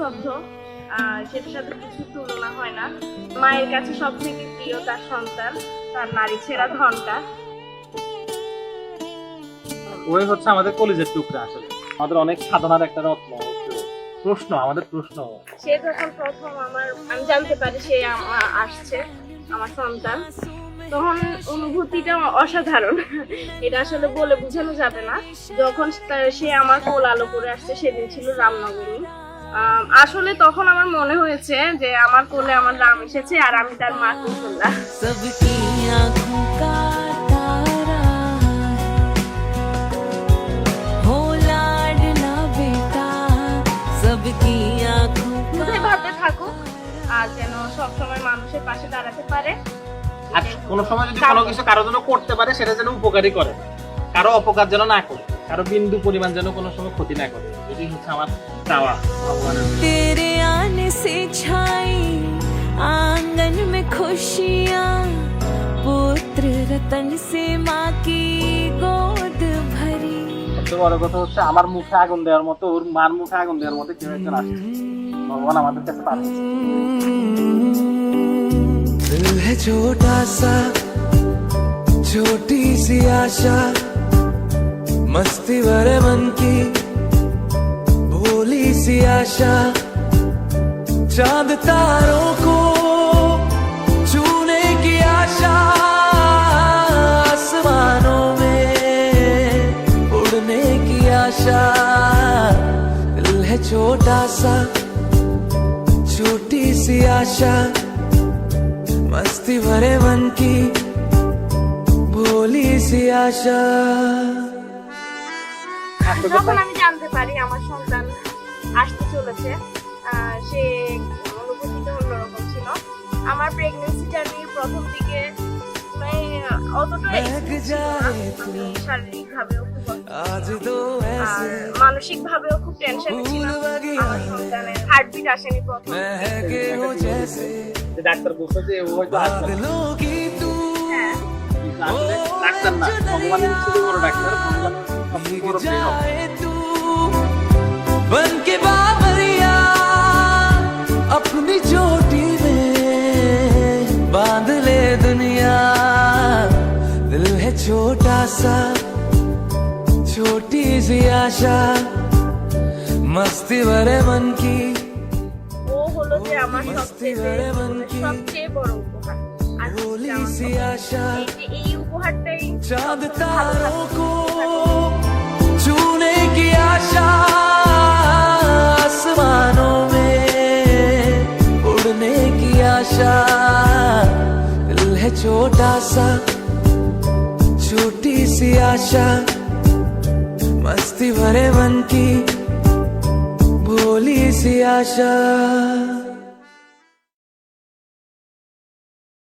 নিঃশব্দ, সেটার সাথে কিছু তুলনা হয় না। মায়ের কাছে সব থেকে প্রিয় তার সন্তান, তার নারী ছেঁড়া ঘন্টা। ওই হচ্ছে আমাদের কলেজের টুকরা। আসলে আমাদের অনেক সাধনার একটা রত্ন প্রশ্ন, আমাদের প্রশ্ন। সে যখন প্রথম আমি জানতে পারি সে আসছে, আমার সন্তান, তখন অনুভূতিটা অসাধারণ। এটা আসলে বলে বোঝানো যাবে না। যখন সে আমার কোল আলো করে আসছে, সেদিন ছিল রামনবমী। আসলে তখন আমার মনে হয়েছে যে আমার কোলে আমার রাম এসেছে আর আমি তার মা কৌশল্যা। কোথায় ভাবতে থাকুক আর যেন সবসময় মানুষের পাশে দাঁড়াতে পারে। আর কোনো সময় যদি কোনো কিছু কারোর জন্য করতে পারে, সেটা যেন উপকারী করে, কারো অপকার যেন না করে, কারো বিন্দু পরিমাণ যেন কোনো সময় ক্ষতি না করে। এটাই হচ্ছে আমার চাওয়া ভগবানের। तेरे आने से छाई आंगन में खुशियाँ, पुत्र रतन से माँ की गोद भरी। সবচেয়ে বড় কথা হচ্ছে আমার মুখে আগুন দেওয়ার মতো, ওর মার মুখে আগুন দেওয়ার মতো কেউ একজন আসছে। ভগবান আমাদের কাছে পাঠিয়েছে। दिल है छोटा सा, छोटी सी आशा, मस्ती भरे मन की भोली सी आशा, चांद तारों को छूने की आशा, आसमानों में उड़ने की आशा। दिल है छोटा सा, छोटी सी आशा, मस्ती भरे मन की भोली सी आशा। যখন আমি জানতে পারি আমার সন্তান আসতে চলেছে, সে অনুভূতিটা অন্যরকম ছিল। আমার প্রেগন্যান্সি জার্নির প্রথম দিকে অতটা আমি শারীরিকভাবেও খুব মানসিক ভাবেও খুব টেনশনে ছিলাম। আমার সন্তানের হার্টবিট আসেনি প্রথম। ডাক্তার বলছে যে ও হয়তো আসবে না। হ্যাঁ, আসলে ডাক্তার না, ভগবানের চেয়ে বড় ডাক্তার, ভগবানের সবচেয়ে বড় প্রিয়। बन के बाबरिया अपनी चोटी में बांध ले दुनिया। दिल है छोटा सा, छोटी सी आशा, मस्ती भरे मन की। ও হলো যে আমার সবচেয়ে বড় উপহার। আর भोली सी आशा, এই উপহারটাই चांद तारों को छूने की आशा, आसमानों में उड़ने की आशा। दिल है छोटा सा, छोटी सी आशा, मस्ती भरे मन की भोली सी आशा।